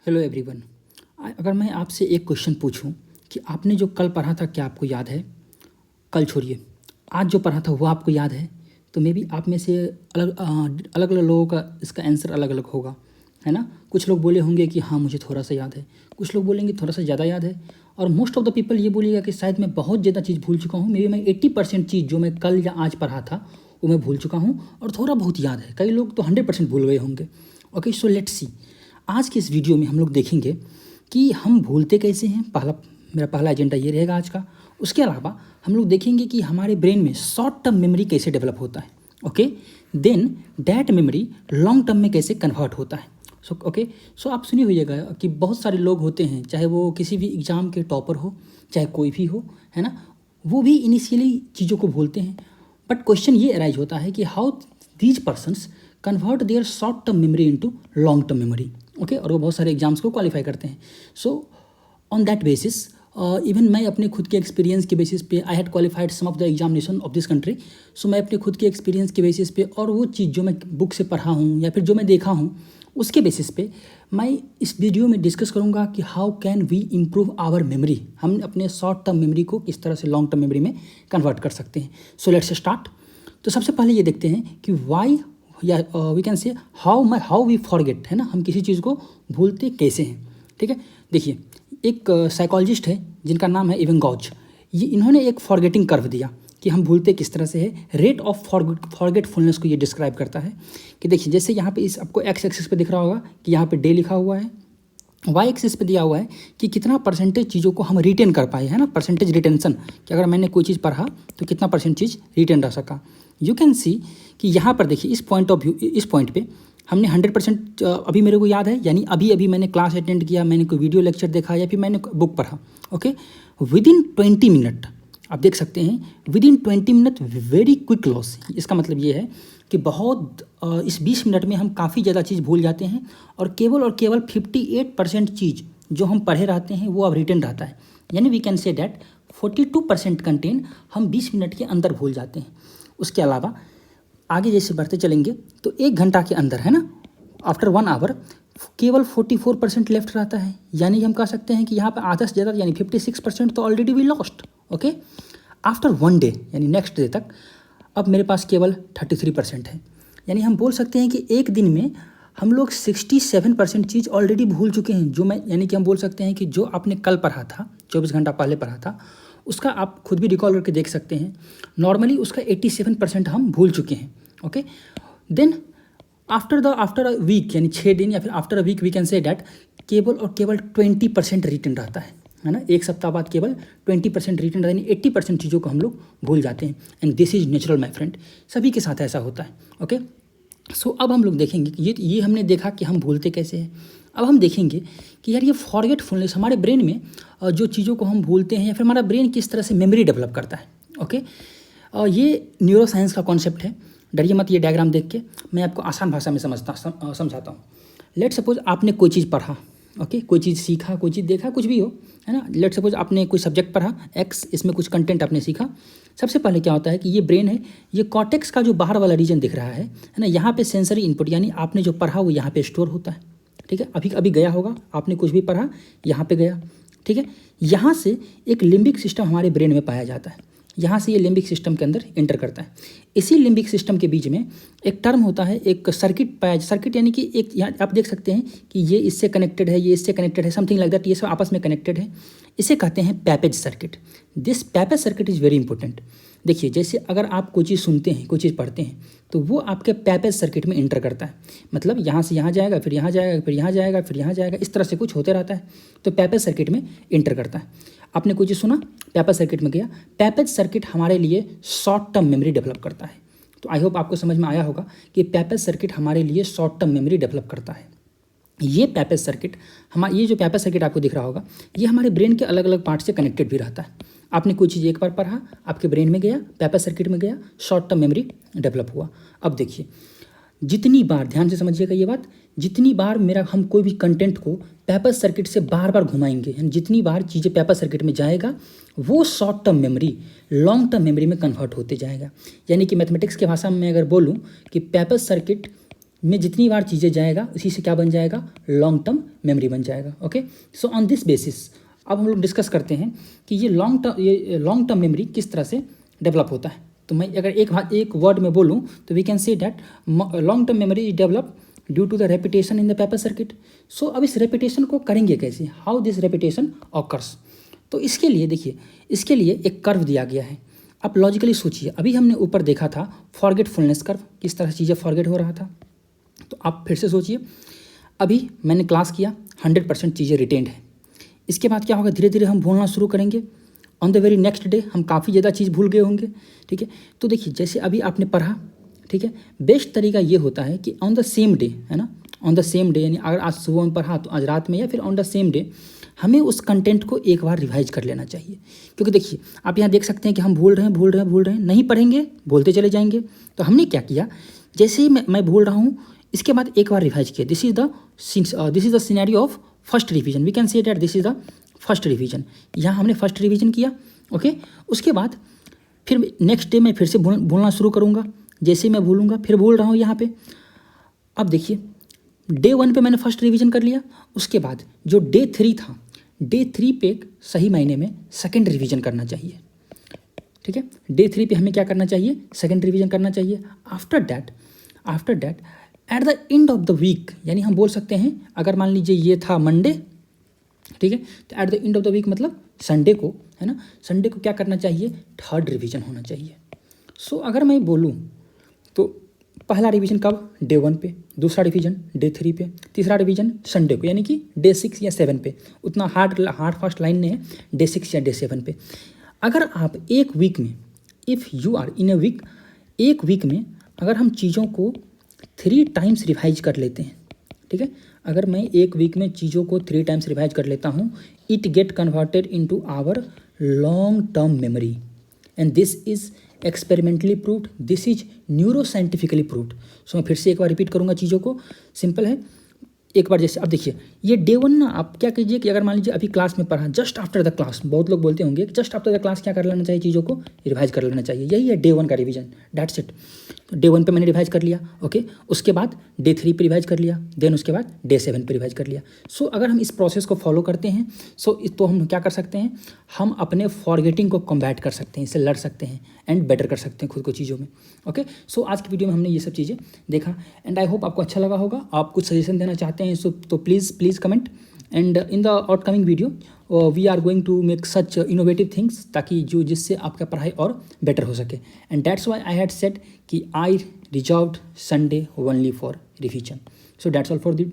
Hello everyone. अगर मैं आपसे एक क्वेश्चन पूछूं कि आपने जो कल पढ़ा था क्या आपको याद है? कल छोड़िए, आज जो पढ़ा था वो आपको याद है? तो मे बी आप में से अलग अलग लोगों का इसका आंसर अलग अलग होगा, है ना। कुछ लोग बोले होंगे कि हाँ मुझे थोड़ा सा याद है, कुछ लोग बोलेंगे थोड़ा सा ज़्यादा याद है, और मोस्ट ऑफ द पीपल ये बोलिएगा कि शायद मैं बहुत ज़्यादा चीज़ भूल चुका हूँ। मे बी मैं 80% चीज़ जो मैं कल या आज पढ़ा था वो मैं भूल चुका हूँ और थोड़ा बहुत याद है। कई लोग तो 100% भूल गए होंगे। Okay, so let's see. आज के इस वीडियो में हम लोग देखेंगे कि हम भूलते कैसे हैं। मेरा पहला एजेंडा ये रहेगा आज का। उसके अलावा हम लोग देखेंगे कि हमारे ब्रेन में शॉर्ट टर्म मेमोरी कैसे डेवलप होता है। Okay, then that memory long term में कैसे कन्वर्ट होता है। सो आप सुनिए होइएगा कि बहुत सारे लोग होते हैं, चाहे वो किसी भी एग्ज़ाम के टॉपर हो, चाहे कोई भी हो, है ना, वो भी इनिशियली चीज़ों को भूलते हैं। बट क्वेश्चन ये अराइज होता है कि how these persons convert their short term memory into long term memory. Okay, और वो बहुत सारे एग्जाम्स को क्वालिफाई करते हैं। So on that basis even मैं अपने खुद के एक्सपीरियंस के बेसिस पे I had qualified some of the examination of this country. So मैं अपने खुद के एक्सपीरियंस के बेसिस पे और वो चीज़ जो मैं बुक से पढ़ा हूँ या फिर जो मैं देखा हूँ उसके बेसिस पे मैं इस वीडियो में डिस्कस करूँगा कि how can we improve our memory. हम अपने शॉर्ट टर्म मेमोरी को किस तरह से लॉन्ग टर्म मेमोरी में कन्वर्ट कर सकते हैं। So let's start. तो सबसे पहले ये देखते हैं कि वाई या we can say how we forget, है ना, हम किसी चीज़ को भूलते कैसे हैं। ठीक है, देखिए एक साइकोलॉजिस्ट है जिनका नाम है इवन गॉज। इन्होंने एक फॉरगेटिंग कर्व दिया कि हम भूलते किस तरह से है। रेट ऑफ फॉरगेटफुलनेस को ये डिस्क्राइब करता है कि देखिए जैसे यहाँ पे इस आपको एक्स एक्सिस पे दिख रहा होगा कि यहाँ पे डे लिखा हुआ है, वाई एक्सिस पे दिया हुआ है कि कितना परसेंटेज चीज़ों को हम रिटेन कर पाए, है ना, परसेंटेज रिटेंशन, कि अगर मैंने कोई चीज़ पढ़ा तो कितना परसेंट चीज़ रिटेन रह सका। यू कैन सी कि यहाँ पर देखिए इस पॉइंट ऑफ व्यू, इस पॉइंट पे हमने 100% अभी मेरे को याद है, यानी अभी मैंने क्लास अटेंड किया, मैंने कोई वीडियो लेक्चर देखा या फिर मैंने बुक पढ़ा। ओके, विद इन 20 मिनट आप देख सकते हैं, with in 20 minute very quick loss. इसका मतलब ये है कि इस 20 मिनट में हम काफ़ी ज़्यादा चीज़ भूल जाते हैं और केवल 58% चीज़ जो हम पढ़े रहते हैं वो अब रिटेन रहता है। यानी we can say that 42% content हम 20 मिनट के अंदर भूल जाते हैं। उसके अलावा आगे जैसे बढ़ते चलेंगे तो 1 घंटा के अंदर, है ना, आफ्टर 1 आवर केवल 44% लेफ्ट रहता है। यानी हम कह सकते हैं कि यहाँ पर आधा से ज़्यादा यानी 56% तो already we lost. Okay, after 1 day यानी नेक्स्ट डे तक अब मेरे पास केवल 33% है। यानी हम बोल सकते हैं कि एक दिन में हम लोग 67% चीज़ ऑलरेडी भूल चुके हैं। यानी कि हम बोल सकते हैं कि जो आपने कल पढ़ा था, 24 घंटा पहले पढ़ा था, उसका आप खुद भी रिकॉल करके देख सकते हैं। नॉर्मली उसका 87% हम भूल चुके हैं। Okay, then after a week यानी 6 दिन या फिर after a week we can say that केवल 20% रिटर्न रहता है ना। एक सप्ताह बाद केवल 20% रिटर्न रहता है, यानी 80% चीज़ों को हम लोग भूल जाते हैं। And this is natural my friend, सभी के साथ ऐसा होता है। ओके, सो अब हम लोग देखेंगे कि ये हमने देखा कि हम भूलते कैसे हैं। अब हम देखेंगे कि यार ये फॉरगेटफुलनेस हमारे ब्रेन में जो चीज़ों को हम भूलते हैं या फिर हमारा ब्रेन किस तरह से मेमोरी डेवलप करता है। ओके, ये न्यूरो साइंस का कॉन्सेप्ट है। डरिए मत, ये डायग्राम देख के मैं आपको आसान भाषा में समझाता हूँ। लेट सपोज आपने कोई चीज़ पढ़ा, ओके, कोई चीज़ सीखा, कोई चीज़ देखा, कुछ भी हो, है ना। लेट सपोज आपने कोई सब्जेक्ट पढ़ा एक्स, इसमें कुछ कंटेंट आपने सीखा। सबसे पहले क्या होता है कि ये ब्रेन है, ये कॉर्टेक्स का जो बाहर वाला रीजन दिख रहा है ना, यहाँ पे सेंसरी इनपुट यानी आपने जो पढ़ा वो यहाँ पे स्टोर होता है। ठीक है, अभी गया होगा, आपने कुछ भी पढ़ा यहाँ पे गया। ठीक है, यहाँ से एक लिम्बिक सिस्टम हमारे ब्रेन में पाया जाता है, यहाँ से ये लिम्बिक सिस्टम के अंदर एंटर करता है। इसी लिम्बिक सिस्टम के बीच में एक टर्म होता है, एक सर्किट यानी कि एक, यहाँ आप देख सकते हैं कि ये इससे कनेक्टेड है, ये इससे कनेक्टेड है, समथिंग लाइक दैट, ये सब आपस में कनेक्टेड है। इसे कहते हैं Papez circuit. This Papez circuit is very important. देखिए जैसे अगर आप कोई चीज़ सुनते हैं, कोई चीज़ पढ़ते हैं, तो वो आपके पैपेज सर्किट में एंटर करता है। मतलब यहाँ से यहाँ जाएगा, फिर यहाँ जाएगा, फिर यहाँ जाएगा, फिर यहाँ जाएगा, इस तरह से कुछ होते रहता है, तो पैपेज सर्किट में एंटर करता है। आपने कोई चीज़ सुना, पैपेज सर्किट में गया। पैपेज सर्किट हमारे लिए शॉर्ट टर्म मेमोरी डेवलप करता है। तो आई होप आपको समझ में आया होगा कि पैपेज सर्किट हमारे लिए शॉर्ट टर्म मेमोरी डेवलप करता है। ये जो पैपेज सर्किट आपको दिख रहा होगा, ये हमारे ब्रेन के अलग अलग पार्ट से कनेक्टेड भी रहता है। आपने कोई चीज़ एक बार पढ़ा, आपके ब्रेन में गया, पैपेज सर्किट में गया, शॉर्ट टर्म मेमोरी डेवलप हुआ। अब देखिए जितनी बार, ध्यान से समझिएगा ये बात, जितनी बार हम कोई भी कंटेंट को पैपेज सर्किट से बार बार घुमाएंगे, यानी जितनी बार चीज़ें पैपेज सर्किट में जाएगा वो short term memory long term memory में कन्वर्ट होते जाएगा। यानी कि मैथमेटिक्स की भाषा में अगर बोलूँ कि पैपेज सर्किट में जितनी बार चीज़ें जाएगा उसी से क्या बन जाएगा, लॉन्ग टर्म मेमोरी बन जाएगा। Okay, so on this basis अब हम लोग डिस्कस करते हैं कि ये लॉन्ग टर्म मेमोरी किस तरह से डेवलप होता है। तो मैं अगर एक वर्ड में बोलूँ तो we can say that long term memory is develop due to the repetition in the paper circuit. So अब इस रेपिटेशन को करेंगे कैसे, हाउ दिस रेपिटेशन ऑकर्स। तो इसके लिए देखिए, इसके लिए एक कर्व दिया गया है। आप लॉजिकली सोचिए, अभी हमने ऊपर देखा था फॉरगेटफुलनेस कर्व, किस तरह चीज़ें फॉरगेट हो रहा था। तो आप फिर से सोचिए, अभी मैंने क्लास किया, 100% चीज़ें रिटेंड है। इसके बाद क्या होगा, धीरे धीरे हम भूलना शुरू करेंगे। On the very next day हम काफ़ी ज़्यादा चीज़ भूल गए होंगे। ठीक है, तो देखिए जैसे अभी आपने पढ़ा, ठीक है, बेस्ट तरीका ये होता है कि ऑन द सेम डे, है ना, ऑन द सेम डे, यानी अगर आज सुबह में पढ़ा तो आज रात में या फिर ऑन द सेम डे हमें उस कंटेंट को एक बार रिवाइज कर लेना चाहिए। क्योंकि देखिए आप यहाँ देख सकते हैं कि हम भूल रहे हैं, नहीं पढ़ेंगे, बोलते चले जाएंगे। तो हमने क्या किया, जैसे ही मैं भूल रहा हूँ, इसके बाद एक बार रिवाइज किया। This is the scenario of first revision, we can say that this is the first revision. यहाँ हमने फर्स्ट रिवीजन किया। ओके, उसके बाद फिर नेक्स्ट डे मैं फिर से भूलना शुरू करूँगा। जैसे मैं भूलूंगा फिर भूल रहा हूँ यहाँ पे। अब देखिए डे 1 पे मैंने फर्स्ट रिवीजन कर लिया। उसके बाद जो डे 3 था, डे 3 पे सही मायने में सेकंड रिवीजन करना चाहिए। ठीक है, डे 3 पे हमें क्या करना चाहिए, सेकंड रिवीजन करना चाहिए। After that at the end of the week, यानी हम बोल सकते हैं अगर मान लीजिए ये था मंडे, ठीक है, तो at the end of the week मतलब संडे को, है ना, संडे को क्या करना चाहिए, थर्ड रिवीजन होना चाहिए। सो अगर मैं बोलूँ तो पहला रिवीजन कब, डे 1 पे, दूसरा रिवीजन डे 3 पे, तीसरा रिवीजन संडे को, यानी कि डे 6 या 7 पे। उतना हार्ड फास्ट लाइन नहीं है, डे 6 या डे 7 पे। अगर आप एक वीक में, if you are in a week, एक वीक में अगर हम चीज़ों को 3 टाइम्स रिवाइज कर लेते हैं, ठीक है, अगर मैं एक वीक में चीज़ों को 3 टाइम्स रिवाइज कर लेता हूँ, it get converted into our long term memory and this is experimentally proved, this is neuro scientifically proved. So मैं फिर से एक बार रिपीट करूँगा चीज़ों को, सिंपल है। एक बार जैसे अब देखिए ये डे 1 ना, आप क्या कीजिए कि अगर मान लीजिए अभी क्लास में पढ़ा, जस्ट आफ्टर द क्लास, बहुत लोग बोलते होंगे जस्ट आफ्टर द क्लास क्या कर लेना चाहिए, चीज़ों को रिवाइज कर लेना चाहिए। यही है डे 1 का रिवीजन, दैट्स इट। तो डे 1 पे मैंने रिवाइज कर लिया। ओके, उसके बाद डे 3 पे रिवाइज कर लिया, देन उसके बाद डे 7 पे रिवाइज कर लिया। सो अगर हम इस प्रोसेस को फॉलो करते हैं तो हम क्या कर सकते हैं, हम अपने फॉरगेटिंग को कॉम्बैट कर सकते हैं, इससे लड़ सकते हैं एंड बेटर कर सकते हैं खुद को चीज़ों में। ओके, सो आज की वीडियो में हमने ये सब चीज़ें देखा एंड आई होप आपको अच्छा लगा होगा। आप कुछ सजेशन देना चाहते हैं तो please comment, and in the outcoming video we are going to make such innovative things, ताकि जिससे आपका पढ़ाई और बेटर हो सके। And that's why I had said कि I reserved Sunday only for revision. So that's all for this